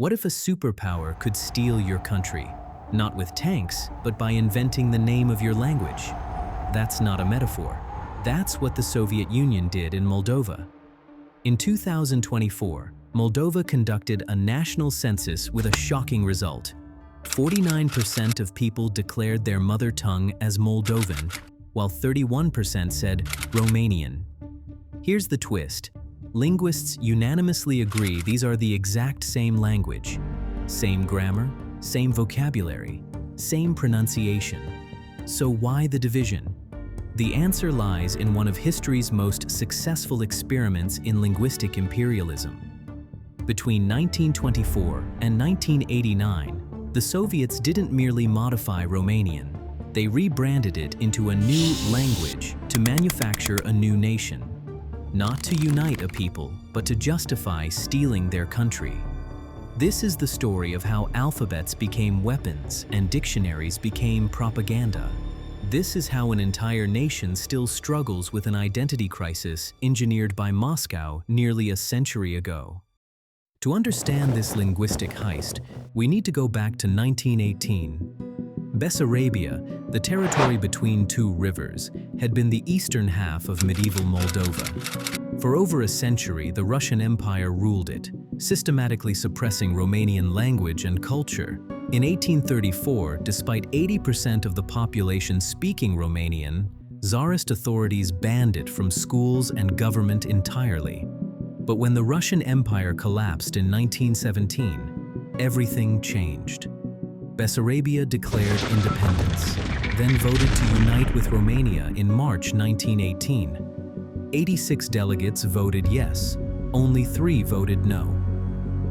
What if a superpower could steal your country? Not with tanks, but by inventing the name of your language. That's not a metaphor. That's what the Soviet Union did in Moldova. In 2024, Moldova conducted a national census with a shocking result. 49% of people declared their mother tongue as Moldovan, while 31% said Romanian. Here's the twist. Linguists unanimously agree these are the exact same language. Same grammar, same vocabulary, same pronunciation. So why the division? The answer lies in one of history's most successful experiments in linguistic imperialism. Between 1924 and 1989, the Soviets didn't merely modify Romanian. They rebranded it into a new language to manufacture a new nation. Not to unite a people, but to justify stealing their country. This is the story of how alphabets became weapons and dictionaries became propaganda. This is how an entire nation still struggles with an identity crisis engineered by Moscow nearly a century ago. To understand this linguistic heist, we need to go back to 1918. Bessarabia, the territory between two rivers, had been the eastern half of medieval Moldova. For over a century, the Russian Empire ruled it, systematically suppressing Romanian language and culture. In 1834, despite 80% of the population speaking Romanian, Tsarist authorities banned it from schools and government entirely. But when the Russian Empire collapsed in 1917, everything changed. Bessarabia declared independence, then voted to unite with Romania in March 1918. 86 delegates voted yes, only 3 voted no.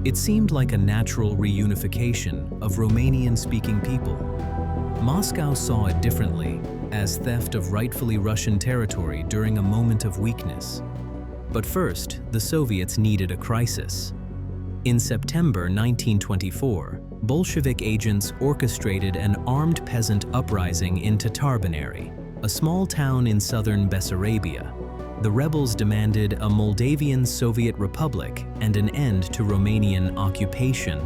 It seemed like a natural reunification of Romanian-speaking people. Moscow saw it differently, as theft of rightfully Russian territory during a moment of weakness. But first, the Soviets needed a crisis. In September 1924, Bolshevik agents orchestrated an armed peasant uprising in Tatarbanary, a small town in southern Bessarabia. The rebels demanded a Moldavian Soviet Republic and an end to Romanian occupation.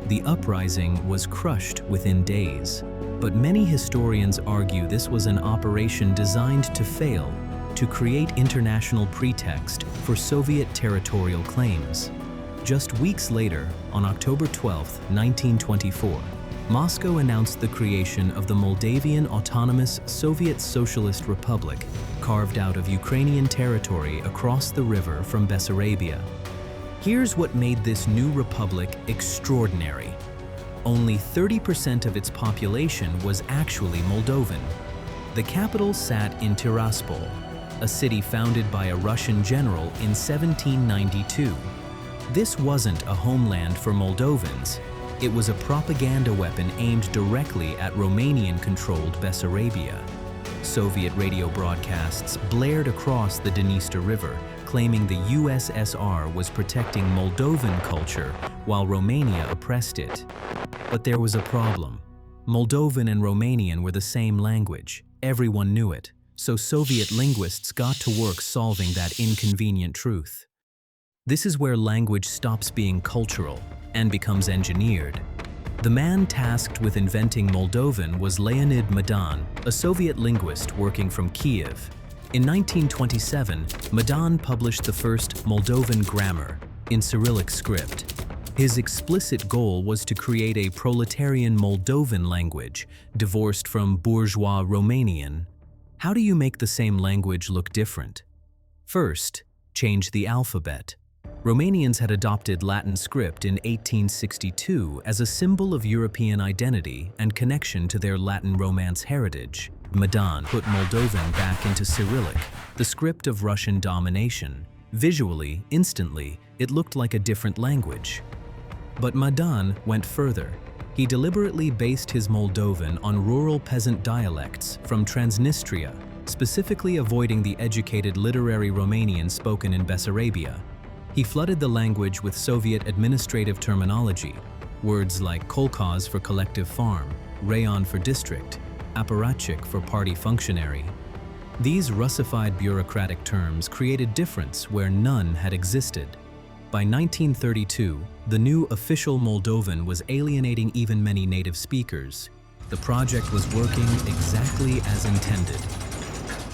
The uprising was crushed within days, but many historians argue this was an operation designed to fail, to create international pretext for Soviet territorial claims. Just weeks later, on October 12, 1924, Moscow announced the creation of the Moldavian Autonomous Soviet Socialist Republic, carved out of Ukrainian territory across the river from Bessarabia. Here's what made this new republic extraordinary. Only 30% of its population was actually Moldovan. The capital sat in Tiraspol, a city founded by a Russian general in 1792. This wasn't a homeland for Moldovans. It was a propaganda weapon aimed directly at Romanian-controlled Bessarabia. Soviet radio broadcasts blared across the Dniester River, claiming the USSR was protecting Moldovan culture while Romania oppressed it. But there was a problem. Moldovan and Romanian were the same language. Everyone knew it, so Soviet linguists got to work solving that inconvenient truth. This is where language stops being cultural and becomes engineered. The man tasked with inventing Moldovan was Leonid Madan, a Soviet linguist working from Kiev. In 1927, Madan published the first Moldovan grammar in Cyrillic script. His explicit goal was to create a proletarian Moldovan language, divorced from bourgeois Romanian. How do you make the same language look different? First, change the alphabet. Romanians had adopted Latin script in 1862 as a symbol of European identity and connection to their Latin Romance heritage. Madan put Moldovan back into Cyrillic, the script of Russian domination. Visually, instantly, it looked like a different language. But Madan went further. He deliberately based his Moldovan on rural peasant dialects from Transnistria, specifically avoiding the educated literary Romanian spoken in Bessarabia. He flooded the language with Soviet administrative terminology, words like kolkhoz for collective farm, rayon for district, apparatchik for party functionary. These Russified bureaucratic terms created difference where none had existed. By 1932, the new official Moldovan was alienating even many native speakers. The project was working exactly as intended.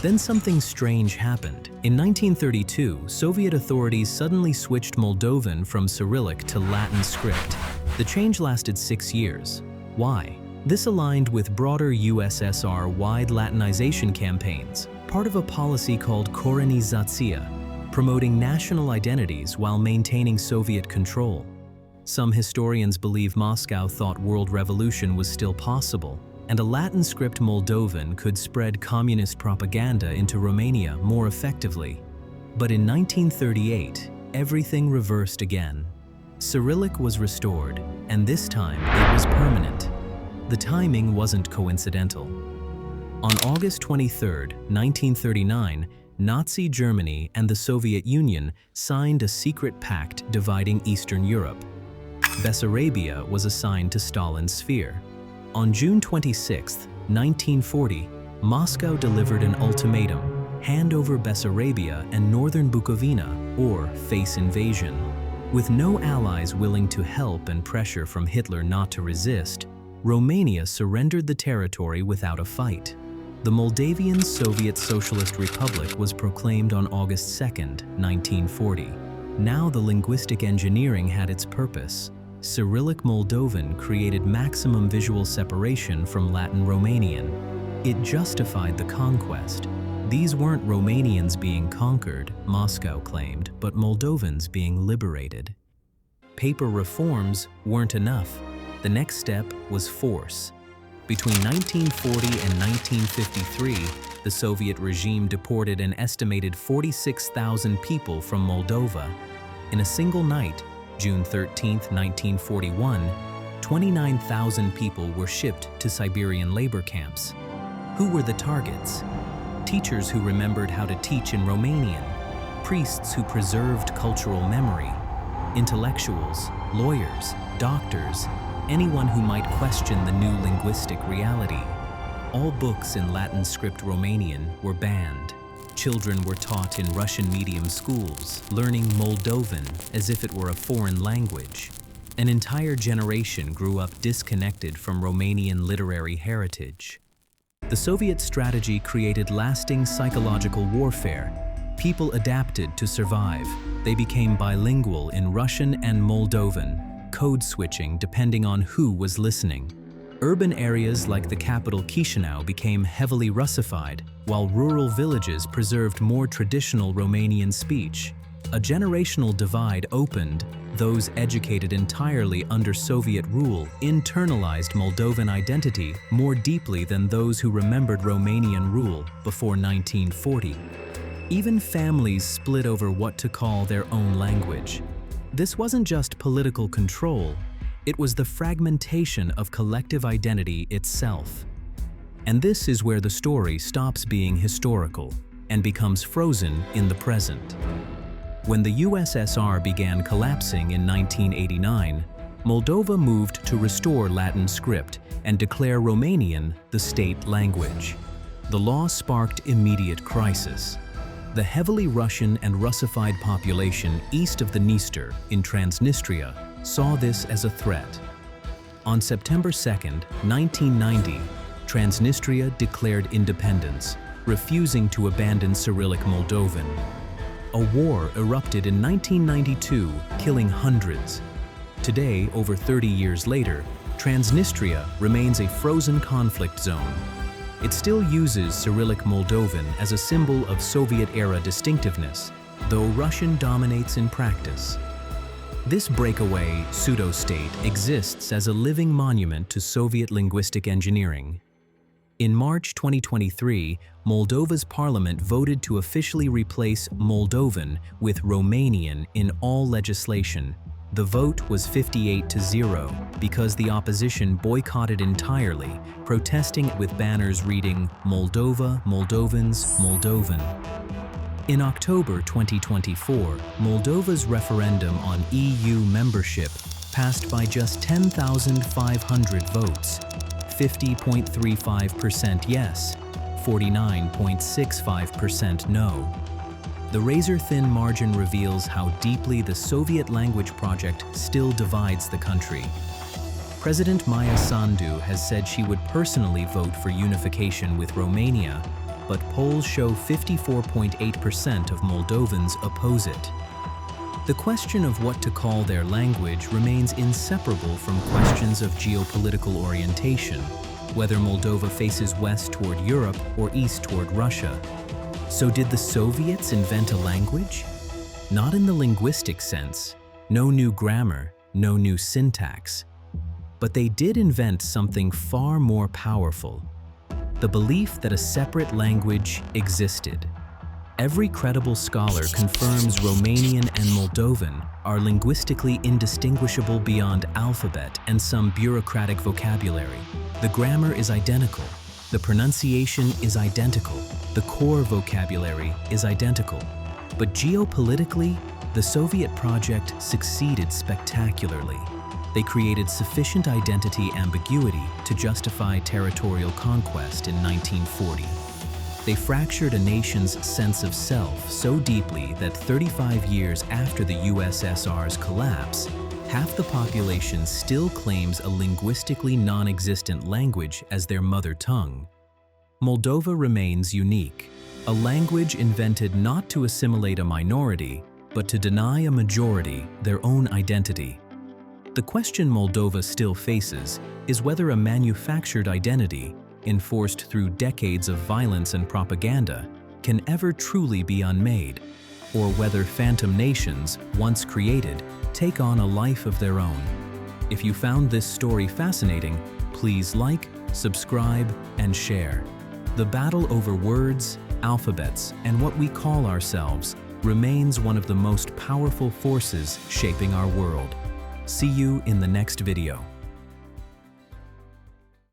Then something strange happened. In 1932, Soviet authorities suddenly switched Moldovan from Cyrillic to Latin script. The change lasted 6 years. Why? This aligned with broader USSR-wide Latinization campaigns, part of a policy called Korenizatsiya, promoting national identities while maintaining Soviet control. Some historians believe Moscow thought world revolution was still possible, and a Latin script Moldovan could spread communist propaganda into Romania more effectively. But in 1938, everything reversed again. Cyrillic was restored, and this time it was permanent. The timing wasn't coincidental. On August 23, 1939, Nazi Germany and the Soviet Union signed a secret pact dividing Eastern Europe. Bessarabia was assigned to Stalin's sphere. On June 26, 1940, Moscow delivered an ultimatum: hand over Bessarabia and northern Bukovina, or face invasion. With no allies willing to help and pressure from Hitler not to resist, Romania surrendered the territory without a fight. The Moldavian Soviet Socialist Republic was proclaimed on August 2, 1940. Now the linguistic engineering had its purpose. Cyrillic Moldovan created maximum visual separation from Latin Romanian. It justified the conquest. These weren't Romanians being conquered, Moscow claimed, but Moldovans being liberated. Paper reforms weren't enough. The next step was force. Between 1940 and 1953, the Soviet regime deported an estimated 46,000 people from Moldova. In a single night, June 13, 1941, 29,000 people were shipped to Siberian labor camps. Who were the targets? Teachers who remembered how to teach in Romanian, priests who preserved cultural memory, intellectuals, lawyers, doctors, anyone who might question the new linguistic reality. All books in Latin script Romanian were banned. Children were taught in Russian medium schools, learning Moldovan as if it were a foreign language. An entire generation grew up disconnected from Romanian literary heritage. The Soviet strategy created lasting psychological warfare. People adapted to survive. They became bilingual in Russian and Moldovan, code switching depending on who was listening. Urban areas like the capital Chișinău became heavily Russified, while rural villages preserved more traditional Romanian speech. A generational divide opened. Those educated entirely under Soviet rule internalized Moldovan identity more deeply than those who remembered Romanian rule before 1940. Even families split over what to call their own language. This wasn't just political control, it was the fragmentation of collective identity itself. And this is where the story stops being historical and becomes frozen in the present. When the USSR began collapsing in 1989, Moldova moved to restore Latin script and declare Romanian the state language. The law sparked immediate crisis. The heavily Russian and Russified population east of the Dniester in Transnistria saw this as a threat. On September 2, 1990, Transnistria declared independence, refusing to abandon Cyrillic Moldovan. A war erupted in 1992, killing hundreds. Today, over 30 years later, Transnistria remains a frozen conflict zone. It still uses Cyrillic Moldovan as a symbol of Soviet-era distinctiveness, though Russian dominates in practice. This breakaway pseudo-state exists as a living monument to Soviet linguistic engineering. In March 2023, Moldova's parliament voted to officially replace Moldovan with Romanian in all legislation. The vote was 58-0 because the opposition boycotted entirely, protesting with banners reading Moldova, Moldovans, Moldovan. In October 2024, Moldova's referendum on EU membership passed by just 10,500 votes, 50.35% yes, 49.65% no. The razor-thin margin reveals how deeply the Soviet language project still divides the country. President Maya Sandu has said she would personally vote for unification with Romania, but polls show 54.8% of Moldovans oppose it. The question of what to call their language remains inseparable from questions of geopolitical orientation, whether Moldova faces west toward Europe or east toward Russia. So did the Soviets invent a language? Not in the linguistic sense, no new grammar, no new syntax. But they did invent something far more powerful: the belief that a separate language existed. Every credible scholar confirms Romanian and Moldovan are linguistically indistinguishable beyond alphabet and some bureaucratic vocabulary. The grammar is identical, the pronunciation is identical, the core vocabulary is identical. But geopolitically, the Soviet project succeeded spectacularly. They created sufficient identity ambiguity to justify territorial conquest in 1940. They fractured a nation's sense of self so deeply that 35 years after the USSR's collapse, half the population still claims a linguistically non-existent language as their mother tongue. Moldova remains unique, a language invented not to assimilate a minority, but to deny a majority their own identity. The question Moldova still faces is whether a manufactured identity, enforced through decades of violence and propaganda, can ever truly be unmade, or whether phantom nations, once created, take on a life of their own. If you found this story fascinating, please like, subscribe, and share. The battle over words, alphabets, and what we call ourselves remains one of the most powerful forces shaping our world. See you in the next video.